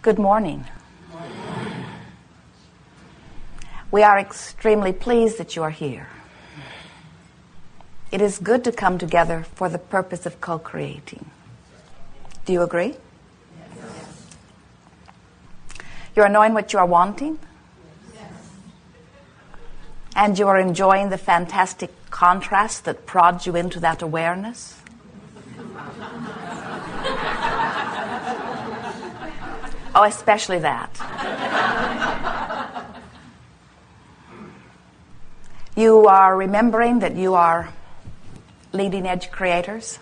Good morning. We are extremely pleased that you are here. It is good to come together for the purpose of co-creating. Do you agree? Yes. You are knowing what you are wanting? Yes. And you are enjoying the fantastic contrast that prods you into that awareness? Oh, especially that. You are remembering that you are leading edge creators.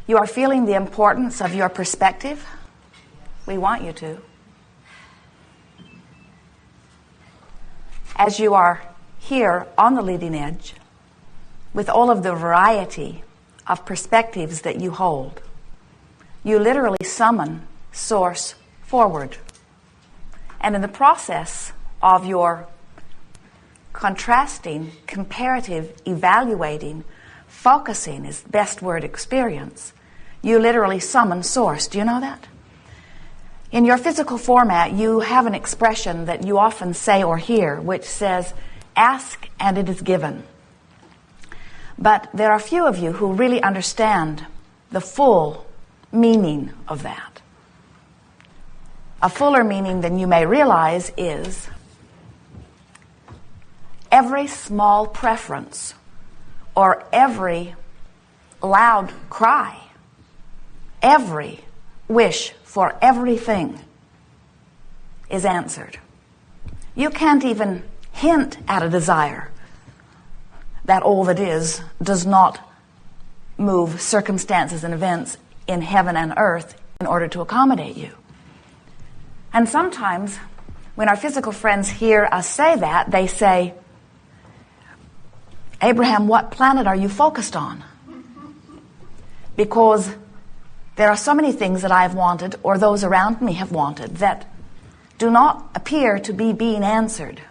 You are feeling the importance of your perspective. We want you to. As you are here on the leading edge, with all of the variety of perspectives that you hold, you literally summon Source forward. And in the process of your contrasting, comparative, evaluating, focusing is the best word, experience, you literally summon Source. Do you know that? In your physical format, you have an expression that you often say or hear, which says, ask and it is given. But there are few of you who really understand the full meaning of that. A fuller meaning than you may realize is every small preference or every loud cry, every wish for everything is answered. You can't even hint at a desire that all that is does not move circumstances and events in heaven and earth in order to accommodate you. And sometimes when our physical friends hear us say that, they say, Abraham, what planet are you focused on? Because there are so many things that I've wanted or those around me have wanted that do not appear to be being answered.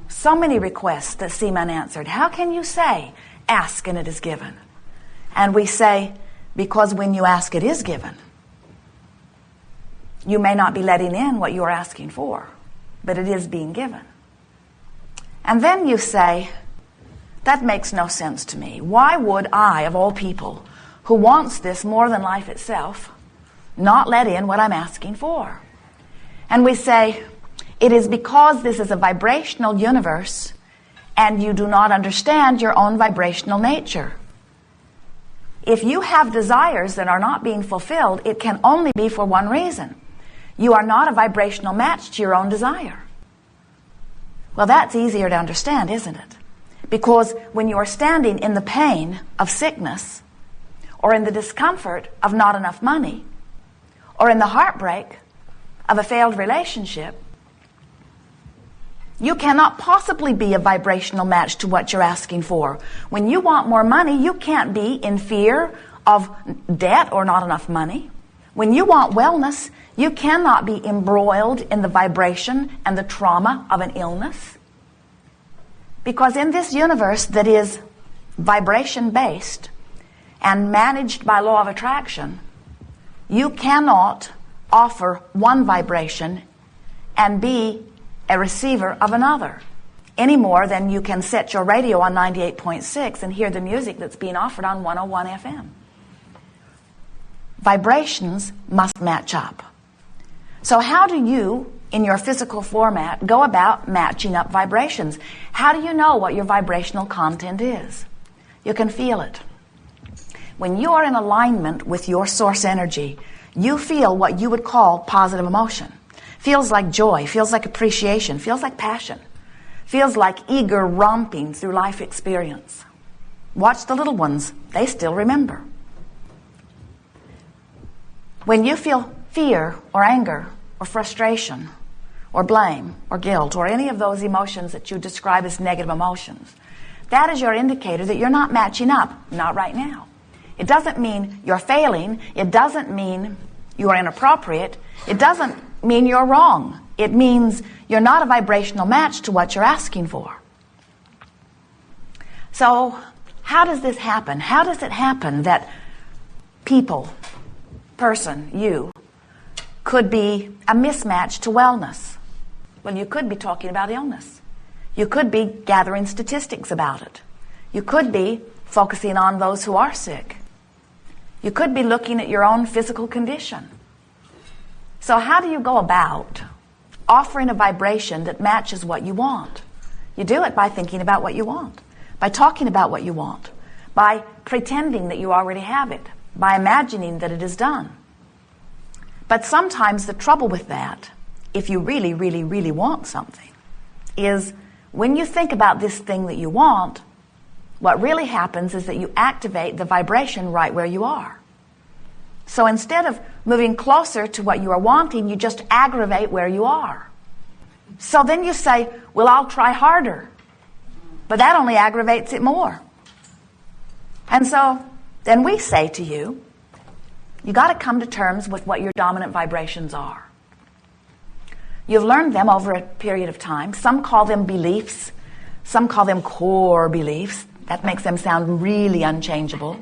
So many requests that seem unanswered. How can you say, ask and it is given? And we say, because when you ask, it is given. You may not be letting in what you are asking for, but it is being given. And then you say, that makes no sense to me. Why would I, of all people, who wants this more than life itself, not let in what I'm asking for? And we say, it is because this is a vibrational universe and you do not understand your own vibrational nature. If you have desires that are not being fulfilled, it can only be for one reason. You are not a vibrational match to your own desire. Well, that's easier to understand, isn't it? Because when you are standing in the pain of sickness, or in the discomfort of not enough money, or in the heartbreak of a failed relationship, you cannot possibly be a vibrational match to what you're asking for. When you want more money, you can't be in fear of debt or not enough money. When you want wellness, you cannot be embroiled in the vibration and the trauma of an illness. Because in this universe that is vibration-based and managed by law of attraction, you cannot offer one vibration and be a receiver of another, any more than you can set your radio on 98.6 and hear the music that's being offered on 101 FM. Vibrations must match up. So how do you, in your physical format, go about matching up vibrations? How do you know what your vibrational content is? You can feel it. When you are in alignment with your source energy, you feel what you would call positive emotion. Feels like joy, feels like appreciation, feels like passion, feels like eager romping through life experience. Watch the little ones, they still remember. When you feel fear or anger or frustration or blame or guilt or any of those emotions that you describe as negative emotions, that is your indicator that you're not matching up, not right now. It doesn't mean you're failing, it doesn't mean you are inappropriate, it doesn't mean you're wrong. It means you're not a vibrational match to what you're asking for. So how does this happen? How does it happen that people, person, you, could be a mismatch to wellness. Well, you could be talking about illness. You could be gathering statistics about it. You could be focusing on those who are sick. You could be looking at your own physical condition. So how do you go about offering a vibration that matches what you want? You do it by thinking about what you want, by talking about what you want, by pretending that you already have it, by imagining that it is done. But sometimes the trouble with that, if you really, really, really want something, is when you think about this thing that you want, what really happens is that you activate the vibration right where you are. So instead of moving closer to what you are wanting, you just aggravate where you are. So then you say, well, I'll try harder. But that only aggravates it more. And so then we say to you, you got to come to terms with what your dominant vibrations are. You've learned them over a period of time. Some call them beliefs. Some call them core beliefs. That makes them sound really unchangeable.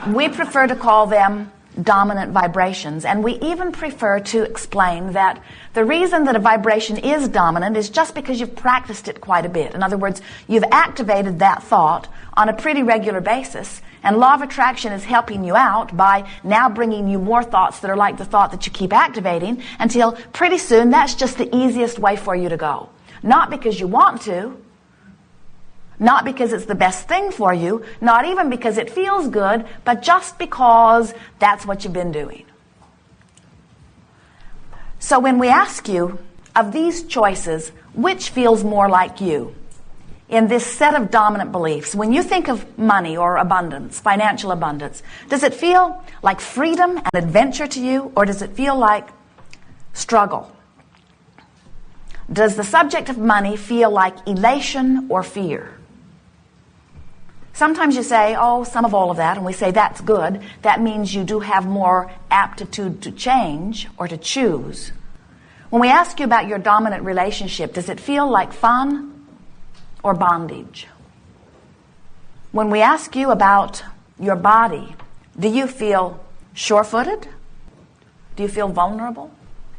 We prefer to call them dominant vibrations, and we even prefer to explain that the reason that a vibration is dominant is just because you've practiced it quite a bit. In other words, you've activated that thought on a pretty regular basis, and law of attraction is helping you out by now bringing you more thoughts that are like the thought that you keep activating until pretty soon that's just the easiest way for you to go. Not because you want to, not because it's the best thing for you, not even because it feels good, but just because that's what you've been doing. So when we ask you, of these choices, which feels more like you in this set of dominant beliefs? When you think of money or abundance, financial abundance, does it feel like freedom and adventure to you, or does it feel like struggle? Does the subject of money feel like elation or fear? Sometimes you say, oh, some of all of that, and we say that's good. That means you do have more aptitude to change or to choose. When we ask you about your dominant relationship, does it feel like fun or bondage? When we ask you about your body, do you feel sure-footed? Do you feel vulnerable?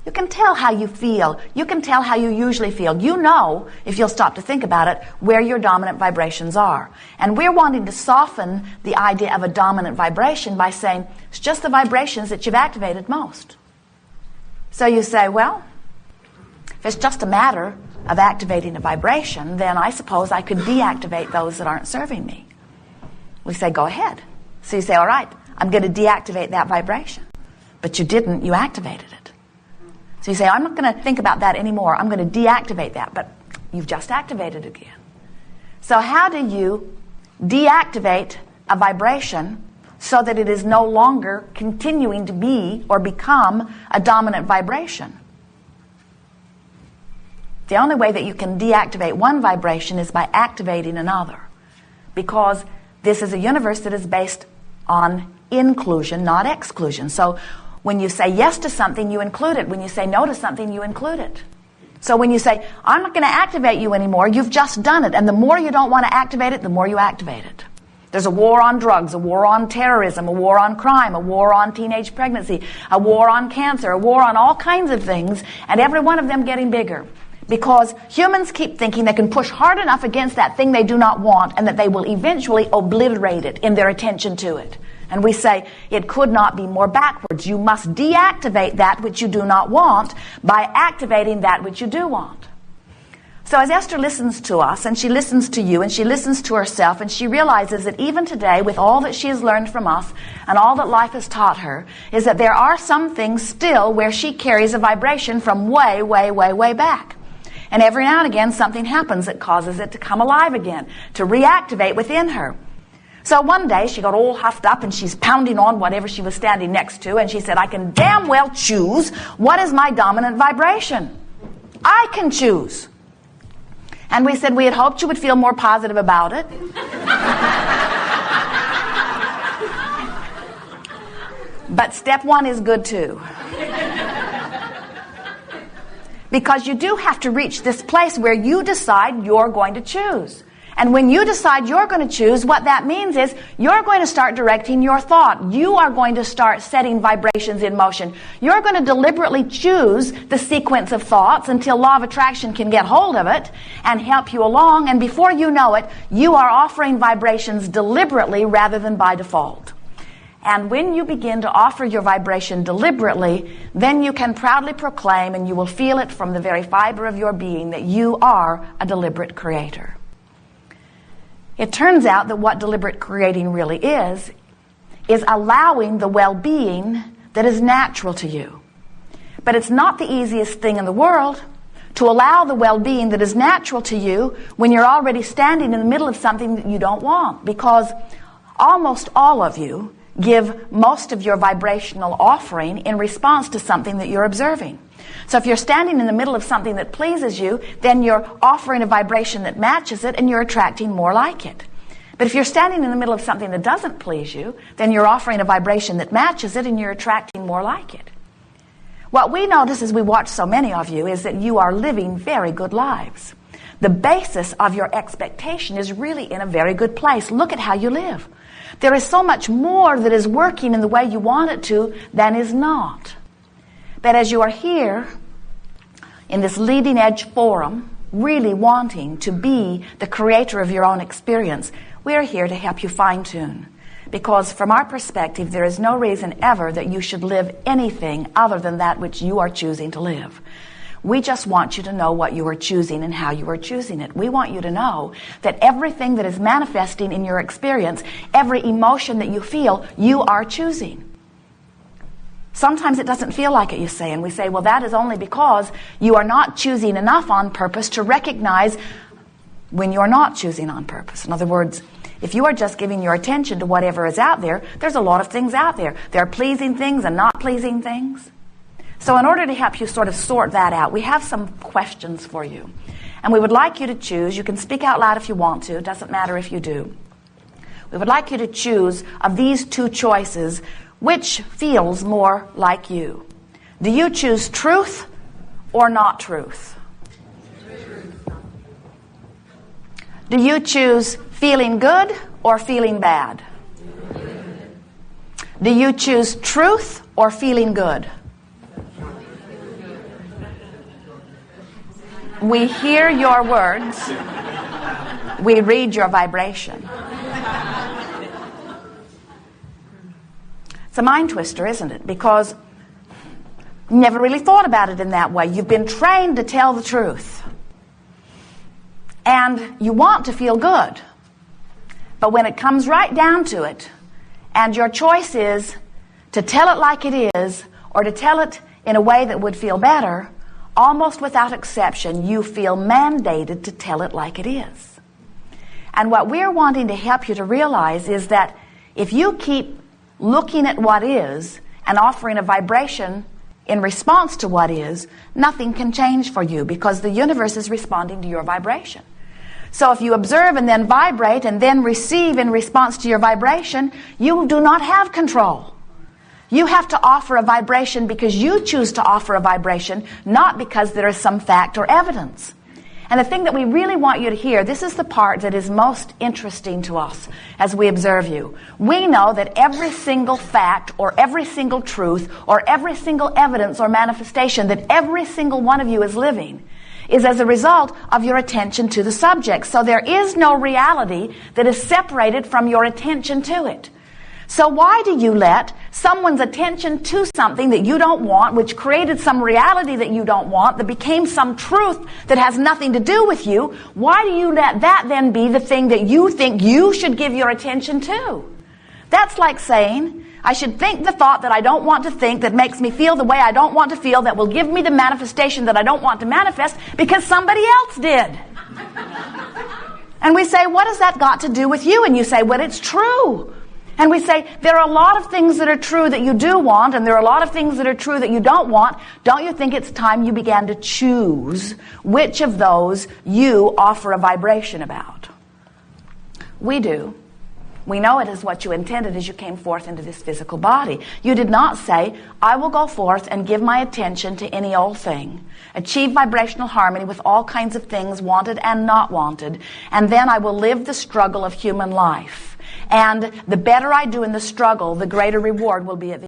You can tell how you feel. You can tell how you usually feel. You know, if you'll stop to think about it, where your dominant vibrations are. And we're wanting to soften the idea of a dominant vibration by saying, it's just the vibrations that you've activated most. So you say, well, if it's just a matter of activating a vibration, then I suppose I could deactivate those that aren't serving me. We say, go ahead. So you say, all right, I'm going to deactivate that vibration. But you didn't, you activated it. So you say, I'm not going to think about that anymore. I'm going to deactivate that. But you've just activated it again. So how do you deactivate a vibration so that it is no longer continuing to be or become a dominant vibration? The only way that you can deactivate one vibration is by activating another. Because this is a universe that is based on inclusion, not exclusion. So when you say yes to something, you include it. When you say no to something, you include it. So when you say, I'm not going to activate you anymore, you've just done it. And the more you don't want to activate it, the more you activate it. There's a war on drugs, a war on terrorism, a war on crime, a war on teenage pregnancy, a war on cancer, a war on all kinds of things, and every one of them getting bigger. Because humans keep thinking they can push hard enough against that thing they do not want and that they will eventually obliterate it in their attention to it. And we say, it could not be more backwards. You must deactivate that which you do not want by activating that which you do want. So as Esther listens to us, and she listens to you, and she listens to herself, and she realizes that even today, with all that she has learned from us, and all that life has taught her, is that there are some things still where she carries a vibration from way, way, way, way back. And every now and again, something happens that causes it to come alive again, to reactivate within her. So one day she got all huffed up and she's pounding on whatever she was standing next to, and she said, I can damn well choose what is my dominant vibration. I can choose. And we said we had hoped you would feel more positive about it. But step one is good too. Because you do have to reach this place where you decide you're going to choose. And when you decide you're going to choose, what that means is you're going to start directing your thought. You are going to start setting vibrations in motion. You're going to deliberately choose the sequence of thoughts until law of attraction can get hold of it and help you along. And before you know it, you are offering vibrations deliberately rather than by default. And when you begin to offer your vibration deliberately, then you can proudly proclaim, and you will feel it from the very fiber of your being, that you are a deliberate creator. It turns out that what deliberate creating really is allowing the well-being that is natural to you. But it's not the easiest thing in the world to allow the well-being that is natural to you when you're already standing in the middle of something that you don't want, because almost all of you give most of your vibrational offering in response to something that you're observing. So if you're standing in the middle of something that pleases you, then you're offering a vibration that matches it and you're attracting more like it. But if you're standing in the middle of something that doesn't please you, then you're offering a vibration that matches it and you're attracting more like it. What we notice as we watch so many of you is that you are living very good lives. The basis of your expectation is really in a very good place. Look at how you live. There is so much more that is working in the way you want it to than is not. But as you are here in this leading edge forum, really wanting to be the creator of your own experience, we are here to help you fine-tune. Because from our perspective, there is no reason ever that you should live anything other than that which you are choosing to live. We just want you to know what you are choosing and how you are choosing it. We want you to know that everything that is manifesting in your experience, every emotion that you feel, you are choosing. Sometimes it doesn't feel like it, you say, and we say, well, that is only because you are not choosing enough on purpose to recognize when you're not choosing on purpose. In other words, if you are just giving your attention to whatever is out there, there's a lot of things out there. There are pleasing things and not pleasing things. So in order to help you sort of sort that out, we have some questions for you. And we would like you to choose. You can speak out loud if you want to. It doesn't matter if you do. We would like you to choose of these two choices, which feels more like you. Do you choose truth or not truth? Do you choose feeling good or feeling bad? Do you choose truth or feeling good? We hear your words. We read your vibration. It's a mind twister, isn't it? Because you never really thought about it in that way. You've been trained to tell the truth. And you want to feel good. But when it comes right down to it, and your choice is to tell it like it is, or to tell it in a way that would feel better, almost without exception, you feel mandated to tell it like it is. And what we're wanting to help you to realize is that if you keep looking at what is and offering a vibration in response to what is, nothing can change for you because the universe is responding to your vibration. So if you observe and then vibrate and then receive in response to your vibration, you do not have control. You have to offer a vibration because you choose to offer a vibration, not because there is some fact or evidence. And the thing that we really want you to hear, this is the part that is most interesting to us as we observe you. We know that every single fact or every single truth or every single evidence or manifestation that every single one of you is living is as a result of your attention to the subject. So there is no reality that is separated from your attention to it. So why do you let someone's attention to something that you don't want, which created some reality that you don't want, that became some truth that has nothing to do with you, why do you let that then be the thing that you think you should give your attention to? That's like saying, I should think the thought that I don't want to think, that makes me feel the way I don't want to feel, that will give me the manifestation that I don't want to manifest because somebody else did. And we say, what has that got to do with you? And you say, well, it's true. And we say, there are a lot of things that are true that you do want, and there are a lot of things that are true that you don't want. Don't you think it's time you began to choose which of those you offer a vibration about? We do. We know it is what you intended as you came forth into this physical body. You did not say, I will go forth and give my attention to any old thing, achieve vibrational harmony with all kinds of things wanted and not wanted, and then I will live the struggle of human life. And the better I do in the struggle, the greater reward will be at the